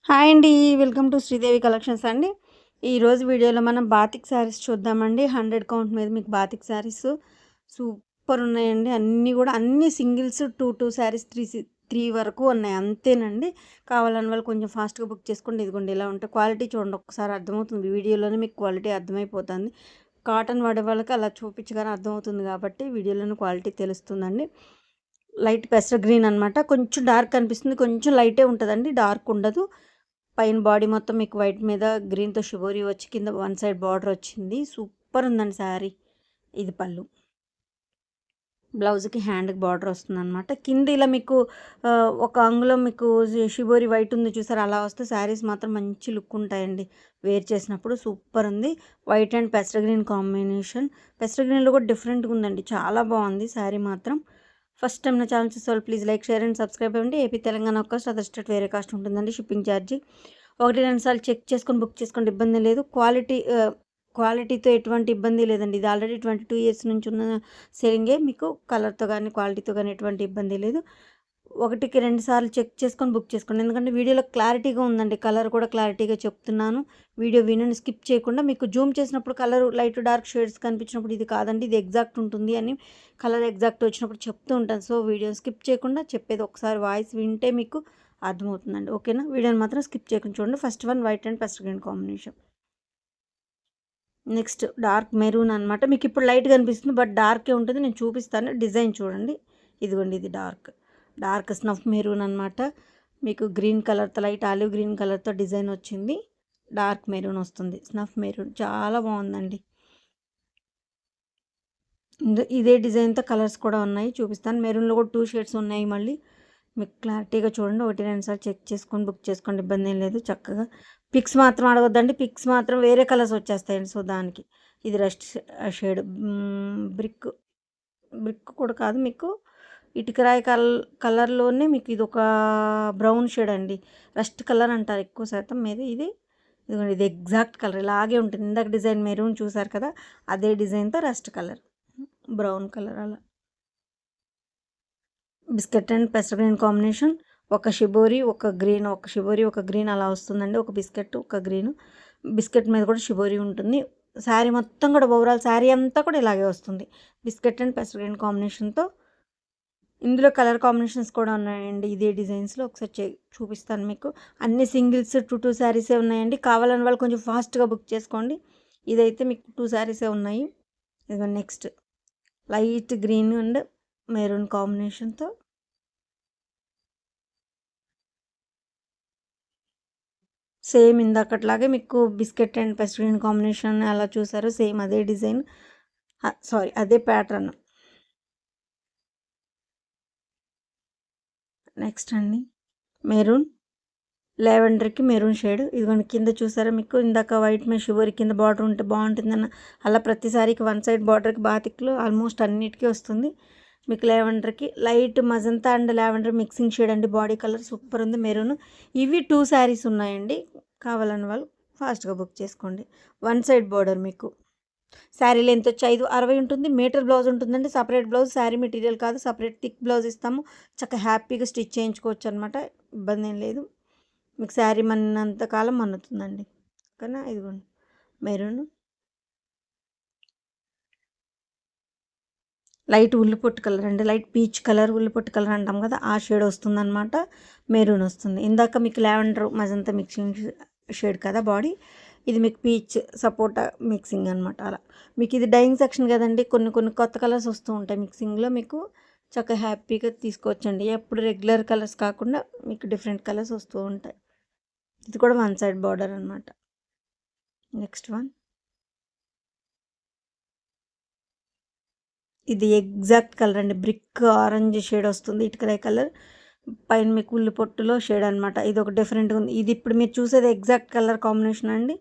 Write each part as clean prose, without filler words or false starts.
Hi అండి. Welcome to Sridevi collections అండి. ఈరోజు వీడియోలో మనం బాతిక్ శారీస్ చూద్దామండి. 100 కౌంట్ మీద మీకు బాతిక్ శారీస్ సూపర్ ఉన్నాయండి. అన్నీ కూడా అన్ని సింగిల్స్ 2 శారీస్ 3 వరకు ఉన్నాయి అంతేనండి. కావాలని వాళ్ళు కొంచెం ఫాస్ట్గా బుక్ చేసుకోండి. ఇదిగోండి ఇలా ఉంటాయి. క్వాలిటీ చూడండి, ఒక్కసారి అర్థమవుతుంది. వీడియోలోనే మీకు క్వాలిటీ అర్థమైపోతుంది. కాటన్ వాడే వాళ్ళకి అలా చూపించగానే అర్థమవుతుంది కాబట్టి వీడియోలోనే క్వాలిటీ తెలుస్తుందండి. లైట్ పెసర గ్రీన్ అనమాట. కొంచెం డార్క్ అనిపిస్తుంది, కొంచెం లైటే ఉంటుందండి, డార్క్ ఉండదు. పైన బాడీ మొత్తం మీకు వైట్ మీద గ్రీన్తో షిబోరీ వచ్చి కింద వన్ సైడ్ బార్డర్ వచ్చింది. సూపర్ ఉందండి శారీ. ఇది పళ్ళు, బ్లౌజ్కి హ్యాండ్కి బార్డర్ వస్తుంది అనమాట. కింద ఇలా మీకు ఒక అంగుళం మీకు షిబోరీ వైట్ ఉంది చూసారు, అలా వస్తే శారీస్ మాత్రం మంచి లుక్ ఉంటాయండి వేర్ చేసినప్పుడు. సూపర్ ఉంది. వైట్ అండ్ పెసర గ్రీన్ కాంబినేషన్. పెసర గ్రీన్లో కూడా డిఫరెంట్గా ఉందండి, చాలా బాగుంది శారీ మాత్రం. ఫస్ట్ టైం నా ఛానల్ చూసే వాళ్ళు please like, share and subscribe అవ్వండి. ఏపీ తెలంగాణ ఒక కాస్ట్, అదర్ స్టేట్ వేరే కాస్ట్ ఉంటుందండి. షిప్పింగ్ ఛార్జీ 1-2 సార్లు చెక్ చేసుకొని బుక్ చేసుకోండి, ఇబ్బంది లేదు. క్వాలిటీతో ఎటువంటి ఇబ్బంది లేదండి. ఇది ఆల్రెడీ 22 ఇయర్స్ నుంచి ఉన్న సేలింగే. మీకు కలర్తో కానీ క్వాలిటీతో కానీ ఎటువంటి ఇబ్బంది లేదు. 1-2 సార్లు చెక్ చేసుకొని బుక్ చేసుకోండి, ఎందుకంటే వీడియోలో క్లారిటీగా ఉందండి. కలర్ కూడా క్లారిటీగా చెప్తున్నాను. వీడియో వినండి, స్కిప్ చేయకుండా. మీకు జూమ్ చేసినప్పుడు కలర్ లైట్ డార్క్ షేడ్స్ కనిపించినప్పుడు ఇది కాదండి, ఇది ఎగ్జాక్ట్ ఉంటుంది అని కలర్ ఎగ్జాక్ట్ వచ్చినప్పుడు చెప్తూ ఉంటాను. సో వీడియో స్కిప్ చేయకుండా చెప్పేది ఒకసారి వాయిస్ వింటే మీకు అర్థమవుతుందండి. ఓకేనా? వీడియోని మాత్రం స్కిప్ చేయకుండా చూడండి. First one white and pastel green combination. Next dark maroon అనమాట. మీకు ఇప్పుడు లైట్ కనిపిస్తుంది బట్ డార్కే ఉంటుంది, నేను చూపిస్తాను. డిజైన్ చూడండి, ఇదిగోండి ఇది డార్క్ స్నఫ్ మెరూన్ అనమాట. మీకు గ్రీన్ కలర్తో, లైట్ ఆలివ్ గ్రీన్ కలర్తో డిజైన్ వచ్చింది. డార్క్ మెరూన్ వస్తుంది, స్నఫ్ మెరూన్. చాలా బాగుందండి. ఇదే డిజైన్తో కలర్స్ కూడా ఉన్నాయి, చూపిస్తాను. మెరూన్లో కూడా 2 షేడ్స్ ఉన్నాయి. మళ్ళీ మీకు క్లారిటీగా చూడండి. 1-2 సార్లు చెక్ చేసుకొని బుక్ చేసుకోండి, ఇబ్బంది ఏం లేదు. చక్కగా పిక్స్ మాత్రం అడగొద్దండి, పిక్స్ మాత్రం వేరే కలర్స్ వచ్చేస్తాయండి. సో దానికి ఇది రస్ట్ షేడ్, బ్రిక్ కూడా కాదు, మీకు ఇటుకరాయి కలర్లోనే మీకు ఇది ఒక బ్రౌన్ షేడ్ అండి. రస్ట్ కలర్ అంటారు ఎక్కువ శాతం మీద. ఇదిగోండి ఇది ఎగ్జాక్ట్ కలర్ ఇలాగే ఉంటుంది. ఇందాక డిజైన్ మెరూన్ చూసారు కదా, అదే డిజైన్తో రస్ట్ కలర్, బ్రౌన్ కలర్ అలా. బిస్కెట్ అండ్ పెసర గ్రీన్ కాంబినేషన్. ఒక షిబోరి ఒక గ్రీన్ అలా వస్తుందండి. ఒక బిస్కెట్ ఒక గ్రీన్. బిస్కెట్ మీద కూడా షిబోరి ఉంటుంది. శారీ మొత్తం కూడా ఓవరాల్ శారీ అంతా కూడా ఇలాగే వస్తుంది, బిస్కెట్ అండ్ పెసర గ్రీన్ కాంబినేషన్తో. ఇందులో కలర్ కాంబినేషన్స్ కూడా ఉన్నాయండి ఇదే డిజైన్స్లో. ఒకసారి చూపిస్తాను మీకు. అన్ని సింగిల్స్ 2 శారీసే ఉన్నాయండి. కావాలని వాళ్ళు కొంచెం ఫాస్ట్గా బుక్ చేసుకోండి. ఇదైతే మీకు 2 శారీసే ఉన్నాయి. ఇదిగో next light green and maroon కాంబినేషన్తో. సేమ్ ఇందాకట్లాగే మీకు biscuit and pastel green combination అలా చూసారు, సేమ్ అదే డిజైన్, సారీ అదే ప్యాటర్న్. నెక్స్ట్ అండి మెరూన్, లెవెండర్కి మెరూన్ షేడ్. ఇదిగోండి కింద చూసారా, మీకు ఇందాక వైట్ మీద షివరి కింద బార్డర్ ఉంటే బాగుంటుందన్న అలా ప్రతిసారికి వన్ సైడ్ బార్డర్కి బాతిక్లో ఆల్మోస్ట్ అన్నిటికీ వస్తుంది. మీకు లెవెండర్కి light magenta and lavender mixing shade అండి. బాడీ కలర్ సూపర్ ఉంది, మెరూన్. ఇవి 2 శారీస్ ఉన్నాయండి. కావాలని వాళ్ళు ఫాస్ట్గా బుక్ చేసుకోండి. వన్ సైడ్ బార్డర్ మీకు. శారీ లెంత్ వచ్చి 560 ఉంటుంది. మీటర్ బ్లౌజ్ ఉంటుందండి, సపరేట్ బ్లౌజ్. శారీ మెటీరియల్ కాదు, సపరేట్ థిక్ బ్లౌజ్ ఇస్తాము. చక్కగా హ్యాపీగా స్టిచ్ చేయించుకోవచ్చు అనమాట, ఇబ్బంది ఏం లేదు. మీకు శారీ మన్నంత కాలం మన్నుతుందండి. ఓకేనా? ఇదిగోండి మెరూన్, లైట్ ఉల్లిపొట్టు కలర్ అండి, లైట్ పీచ్ కలర్, ఉల్లిపొట్టు కలర్ అంటాం కదా, ఆ షేడ్ వస్తుందన్నమాట. మెరూన్ వస్తుంది. ఇందాక మీకు లావెండర్ మజంతా మిక్సింగ్ షేడ్ కదా బాడీ, ఇది మీకు పీచ్ సపోటా మిక్సింగ్ అనమాట. అలా మీకు ఇది డైయింగ్ సెక్షన్ కదండి, కొన్ని కొత్త కలర్స్ వస్తూ ఉంటాయి మిక్సింగ్లో. మీకు చక్కగా హ్యాపీగా తీసుకోవచ్చండి. ఎప్పుడు రెగ్యులర్ కలర్స్ కాకుండా మీకు డిఫరెంట్ కలర్స్ వస్తూ ఉంటాయి. ఇది కూడా వన్ సైడ్ బార్డర్ అనమాట. నెక్స్ట్ వన్, ఇది ఎగ్జాక్ట్ కలర్ అండి, బ్రిక్ ఆరెంజ్ షేడ్ వస్తుంది, ఇటుకరాయి కలర్. పైన మీకు ఉల్లి పొట్టులో షేడ్ అనమాట. ఇది ఒక డిఫరెంట్గా ఉంది. ఇది ఇప్పుడు మీరు చూసేది ఎగ్జాక్ట్ కలర్ కాంబినేషన్ అండి.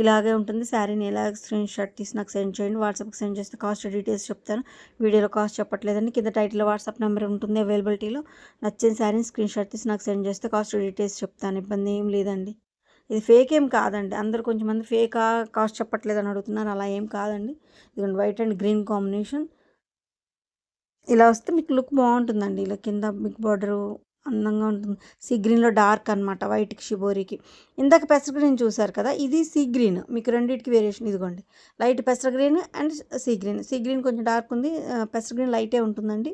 ఇలాగే ఉంటుంది. శారీని ఎలా స్క్రీన్ షాట్ తీసి నాకు సెండ్ చేయండి. వాట్సాప్కి సెండ్ చేస్తే కాస్ట్ డీటెయిల్స్ చెప్తాను. వీడియోలో కాస్ట్ చెప్పట్లేదండి, కింద టైటిల్లో వాట్సాప్ నెంబర్ ఉంటుంది అవైలబిలిటీలో. నచ్చిన శారీని స్క్రీన్ షాట్ తీసి నాకు సెండ్ చేస్తే కాస్ట్ డీటెయిల్స్ చెప్తాను, ఇబ్బంది ఏం లేదండి. ఇది ఫేక్ ఏం కాదండి. అందరు కొంచెం మంది ఫేకా కాస్ట్ చెప్పట్లేదని అడుగుతున్నారు, అలా ఏం కాదండి. ఇదిగోండి వైట్ అండ్ గ్రీన్ కాంబినేషన్. ఇలా వస్తే మీకు లుక్ బాగుంటుందండి. ఇలా కింద బిగ్ బార్డరు అందంగా ఉంటుంది. సీ గ్రీన్‌లో డార్క్ అనమాట వైట్‌కి షిబోరికి. ఇందాక పెసర గ్రీన్ చూసారు కదా! ఇది సీ గ్రీన్. మీకు రెండిటికి వేరియేషన్ ఇదిగోండి. లైట్ పెసర green and sea green. Sea green కొంచెం డార్క్ ఉంది. పెసర గ్రీన్ లైటే ఉంటుందండి.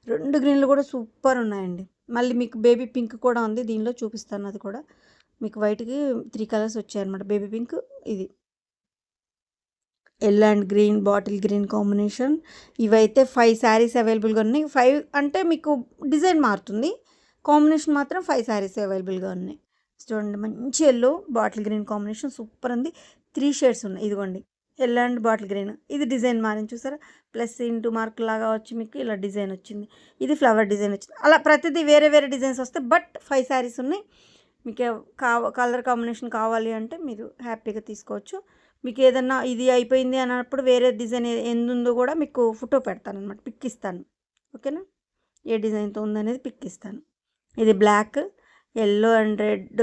2 గ్రీన్‌లు కూడా సూపర్ ఉన్నాయండి. మళ్ళీ మీకు బేబీ పింక్ కూడా ఉంది. దీనిలో చూపిస్తాను అది కూడా. మీకు వైట్‌కి 3 కలర్స్ వచ్చాయన్నమాట. బేబీ పింక్ ఇది. Yellow and green, bottle green combination. ఇవైతే 5 శారీస్ అవైలబుల్‌గా ఉన్నాయి. 5 అంటే మీకు డిజైన్ మారుతుంది. కాంబినేషన్ మాత్రం 5 శారీస్ అవైలబుల్‌గా ఉన్నాయి. చూడండి మంచి yellow, bottle green combination super ఉంది. 3 షేడ్స్ ఉన్నాయి. ఇదిగోండి యెల్లో అండ్ బాటిల్ గ్రీన్. ఇది డిజైన్ మారింది చూసారా? ప్లస్ ఇంటూ మార్క్ లాగా వచ్చి మీకు ఇలా డిజైన్ వచ్చింది. ఇది ఫ్లవర్ డిజైన్ వచ్చింది. అలా ప్రతిదీ వేరే వేరే డిజైన్స్ వస్తాయి. బట్ 5 శారీస్ ఉన్నాయి. మీకు కలర్ కాంబినేషన్ కావాలి అంటే మీరు హ్యాపీగా తీసుకోవచ్చు. మీకు ఏదన్నా ఇది అయిపోయింది అన్నప్పుడు వేరే డిజైన్ ఎందుందో కూడా మీకు ఫోటో పెడతాను అనమాట, పిక్ ఇస్తాను. ఓకేనా? ఏ డిజైన్తో ఉందనేది పిక్ ఇస్తాను. ఇది black, yellow and red,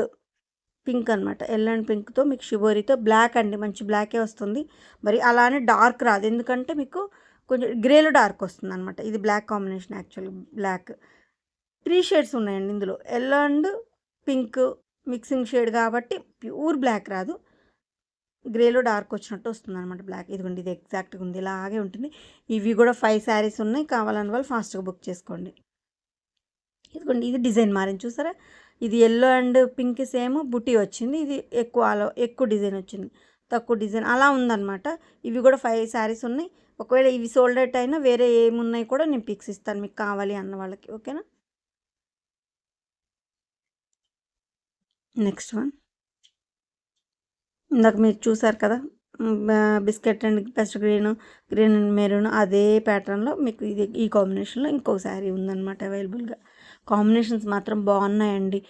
pink అనమాట. యెల్లో అండ్ పింక్తో మీకు షిబోరితో బ్లాక్ అండి, మంచి బ్లాకే వస్తుంది. మరి అలానే డార్క్ రాదు, ఎందుకంటే మీకు కొంచెం గ్రేలో డార్క్ వస్తుంది అనమాట. ఇది బ్లాక్ కాంబినేషన్, యాక్చువల్గా బ్లాక్. 3 షేడ్స్ ఉన్నాయండి ఇందులో. Yellow and pink mixing shade కాబట్టి ప్యూర్ బ్లాక్ రాదు, గ్రేలో డార్క్ వచ్చినట్టు వస్తుంది అనమాట బ్లాక్. ఇదిగోండి ఇది ఎగ్జాక్ట్గా ఉంది, ఇలాగే ఉంటుంది. ఇవి కూడా 5 శారీస్ ఉన్నాయి. కావాలని వాళ్ళు ఫాస్ట్గా బుక్ చేసుకోండి. ఇదిగోండి ఇది డిజైన్ మారింది చూసారా? ఇది యెల్లో అండ్ పింక్ సేమ్ బుటీ వచ్చింది. ఇది ఎక్కువ డిజైన్ వచ్చింది, తక్కువ డిజైన్ అలా ఉందన్నమాట. ఇవి కూడా 5 శారీస్ ఉన్నాయి. ఒకవేళ ఇవి సోల్డ్ అవుట్ అయినా వేరే ఏమున్నాయి కూడా నేను పిక్స్ ఇస్తాను మీకు కావాలి అన్న వాళ్ళకి. ఓకేనా? నెక్స్ట్ వన్ ఇందాక మీరు చూసారు కదా, biscuit and pest green, green and maroon, అదే ప్యాటర్న్లో మీకు ఇది ఈ కాంబినేషన్లో ఇంకో శారీ ఉందన్నమాట అవైలబుల్గా. కాంబినేషన్స్ మాత్రం బాగున్నాయండి.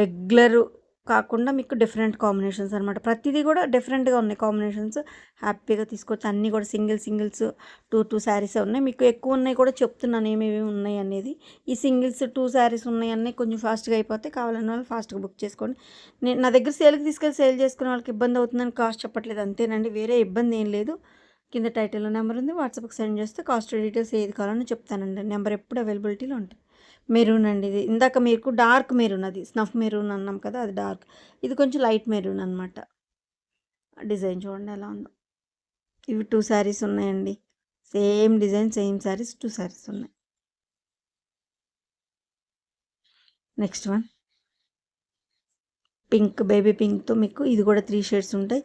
రెగ్యులర్ కాకుండా మీకు డిఫరెంట్ కాంబినేషన్స్ అనమాట. ప్రతిదీ కూడా డిఫరెంట్గా ఉన్నాయి కాంబినేషన్స్. హ్యాపీగా తీసుకోవచ్చు. అన్నీ కూడా సింగిల్స్ 2 శారీసే ఉన్నాయి. మీకు ఎక్కువ ఉన్నాయి కూడా చెప్తున్నాను ఏమేమి ఉన్నాయి అనేది. ఈ సింగిల్స్ 2 శారీస్ ఉన్నాయి అన్నీ కొంచెం ఫాస్ట్గా అయిపోతే కావాలన్న వాళ్ళు ఫాస్ట్గా బుక్ చేసుకోండి. నేను నా దగ్గర సేల్కి తీసుకెళ్ళి సేల్ చేసుకునే వాళ్ళకి ఇబ్బంది అవుతుందని కాస్ట్ చెప్పట్లేదు, అంతేనండి. వేరే ఇబ్బంది ఏం లేదు. కింద టైటిల్లో నెంబర్ ఉంది, వాట్సాప్కి సెండ్ చేస్తే కాస్ట్ డీటెయిల్స్ ఏది కావాలని చెప్తానండి. నెంబర్ ఎప్పుడు అవైలబిలిటీలో ఉంటుంది. మెరూన్ అండి ఇది. ఇందాక మీకు డార్క్ మెరూన్, అది స్నఫ్ మెరూన్ అన్నాం కదా, అది డార్క్. ఇది కొంచెం లైట్ మెరూన్ అనమాట. డిజైన్ చూడండి ఎలా ఉందో. ఇవి 2 శారీస్ ఉన్నాయండి. Same design, same saris, 2 saris ఉన్నాయి. నెక్స్ట్ వన్ పింక్, బేబీ పింక్తో మీకు ఇది కూడా 3 షేడ్స్ ఉంటాయి.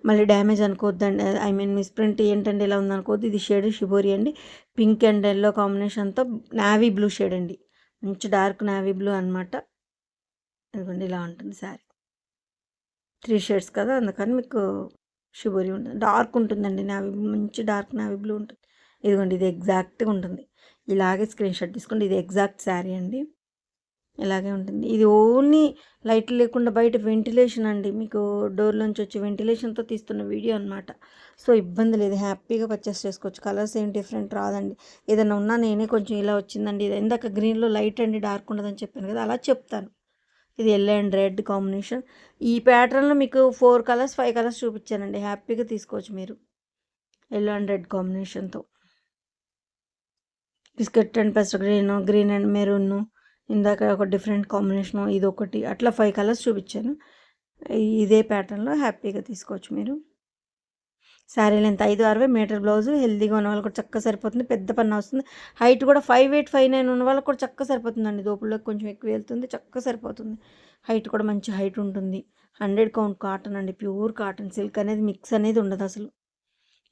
మళ్ళీ డ్యామేజ్ అనుకోవద్దండి, ఐ మీన్ మిస్ ప్రింట్ ఏంటంటే ఇలా ఉందనుకోవద్దు. ఇది షేడ్ షిబోరి అండి. పింక్ అండ్ ఎల్లో కాంబినేషన్తో నావీ బ్లూ షేడ్ అండి, మంచి డార్క్ నావీ బ్లూ అనమాట. ఇదిగోండి ఇలా ఉంటుంది శారీ. 3 షేడ్స్ కదా, అందుకని మీకు షిబోరి ఉంటుంది. డార్క్ ఉంటుందండి నావీ, మంచి డార్క్ నావీ బ్లూ ఉంటుంది. ఇదిగోండి ఇది ఎగ్జాక్ట్గా ఉంటుంది. ఇలాగే స్క్రీన్ షాట్ తీసుకోండి. ఇది ఎగ్జాక్ట్ శారీ అండి, ఇలాగే ఉంటుంది. ఇది ఓన్లీ లైట్ లేకుండా బయట వెంటిలేషన్ అండి, మీకు డోర్లోంచి వచ్చే వెంటిలేషన్తో తీస్తున్న వీడియో అనమాట. సో ఇబ్బంది లేదు, హ్యాపీగా పర్చేస్ చేసుకోవచ్చు. కలర్స్ ఏం డిఫరెంట్ రాదండి. ఏదైనా ఉన్నా నేనే కొంచెం ఇలా వచ్చిందండి, ఇది ఇందాక గ్రీన్లో లైట్ అండి డార్క్ ఉండదని చెప్పాను కదా, అలా చెప్తాను. ఇది ఎల్లో అండ్ రెడ్ కాంబినేషన్. ఈ ప్యాటర్న్లో మీకు 4 కలర్స్ 5 కలర్స్ చూపించానండి, హ్యాపీగా తీసుకోవచ్చు మీరు. ఎల్లో అండ్ రెడ్ కాంబినేషన్తో biscuit and pester green, green and maroon, ఇందాక ఒక డిఫరెంట్ కాంబినేషను, ఇది ఒకటి, అట్లా 5 కలర్స్ చూపించాను. ఇదే ప్యాటర్న్లో హ్యాపీగా తీసుకోవచ్చు మీరు. Sari length 5'60" metre blouse. హెల్దీగా ఉన్న వాళ్ళకి కూడా చక్కగా సరిపోతుంది. పెద్ద పన్న వస్తుంది. హైట్ కూడా 5'8", 5'9" ఉన్న వాళ్ళకి కూడా చక్కగా సరిపోతుందండి. దోపుల్లోకి కొంచెం ఎక్కువ వెళ్తుంది, చక్కగా సరిపోతుంది. హైట్ కూడా మంచి హైట్ ఉంటుంది. 100 కౌంట్ కాటన్ అండి, ప్యూర్ కాటన్. సిల్క్ అనేది మిక్స్ అనేది ఉండదు అసలు.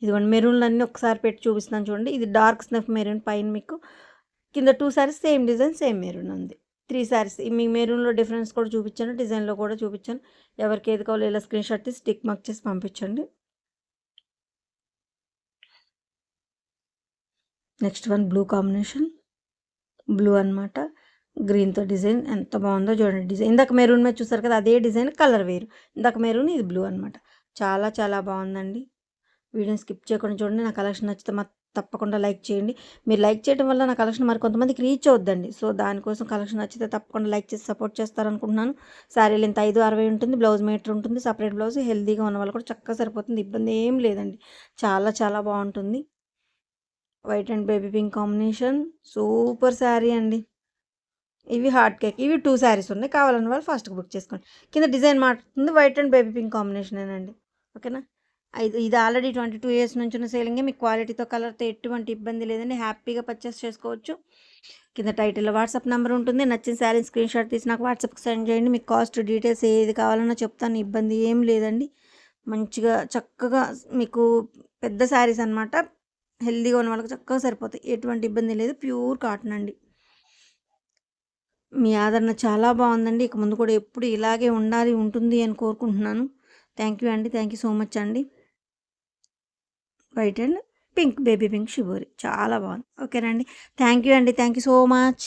ఇదిగోండి మెరూన్లు అన్నీ ఒకసారి పెట్టి చూపిస్తున్నాను చూడండి. ఇది డార్క్ స్నఫ్ మెరూన్, పైన మీకు కింద 2 saris same design, same maroon ఉంది. 3 శారీస్ మీ మెరూన్లో డిఫరెన్స్ కూడా చూపించాను, డిజైన్లో కూడా చూపించాను. ఎవరికి ఏది కావాలో ఇలా స్క్రీన్ షాట్ తీసి టిక్ మార్క్ చేసి పంపించండి. Next one blue combination, blue అనమాట. గ్రీన్తో డిజైన్ ఎంత బాగుందో చూడండి. డిజైన్ ఇందాక మెరూన్ మీద చూసారు కదా, అదే డిజైన్, కలర్ వేరు. ఇందాక మెరూన్, ఇది బ్లూ అనమాట. చాలా చాలా బాగుందండి. వీడియోని స్కిప్ చేయకుండా చూడండి. నా కలెక్షన్ నచ్చితే తప్పకుండా లైక్ చేయండి. మీరు లైక్ చేయడం వల్ల నా కలెక్షన్ మరి కొంతమందికి రీచ్ అవుద్దండి. సో దానికోసం కలెక్షన్ నచ్చితే తప్పకుండా లైక్ చేసి సపోర్ట్ చేస్తారనుకుంటున్నాను. శారీ లెంత్ 5'60" ఉంటుంది. బ్లౌజ్ మీటర్ ఉంటుంది, సపరేట్ బ్లౌజ్. హెల్దీగా ఉన్న వాళ్ళు కూడా చక్కగా సరిపోతుంది, ఇబ్బంది ఏం లేదండి. చాలా చాలా బాగుంటుంది. White and baby pink combination, super sari అండి. ఇవి హార్ట్ కేక్. ఇవి 2 శారీస్ ఉన్నాయి. కావాలన్న వాళ్ళు ఫాస్ట్‌గా బుక్ చేసుకోండి. కింద డిజైన్ మారుతుంది. వైట్ అండ్ బేబీ పింక్ కాంబినేషనేనండి. ఓకేనా? ఇది ఆల్రెడీ 22 ఇయర్స్ నుంచున్న సేలింగే. మీకు క్వాలిటీతో, కలర్‌తో ఎటువంటి ఇబ్బంది లేదండి. హ్యాపీగా పర్చేస్ చేసుకోవచ్చు. కింద టైటిల్‌లో వాట్సాప్ నంబర్ ఉంటుంది. నచ్చిన శారీ స్క్రీన్‌షాట్ తీసి నాకు వాట్సాప్‌కి సెండ్ చేయండి. మీకు కాస్ట్ డీటెయిల్స్ ఏది కావాలన్నా చెప్తాను. ఇబ్బంది ఏం లేదండి. మంచిగా చక్కగా మీకు పెద్ద శారీస్ అనమాట. హెల్తీగా ఉన్న వాళ్ళకి చక్కగా సరిపోతాయి. ఎటువంటి ఇబ్బంది లేదు. ప్యూర్ కాటన్ అండి. మీ ఆదరణ చాలా బాగుందండి. ఇక ముందు కూడా ఎప్పుడు ఇలాగే ఉండాలి, ఉంటుంది అని కోరుకుంటున్నాను. థ్యాంక్ యూ అండి. థ్యాంక్ యూ సో మచ్ అండి. White and pink, baby pink shibori చాలా బాగుంది. ఓకేనండి. థ్యాంక్ యూ అండి. Thank you so much.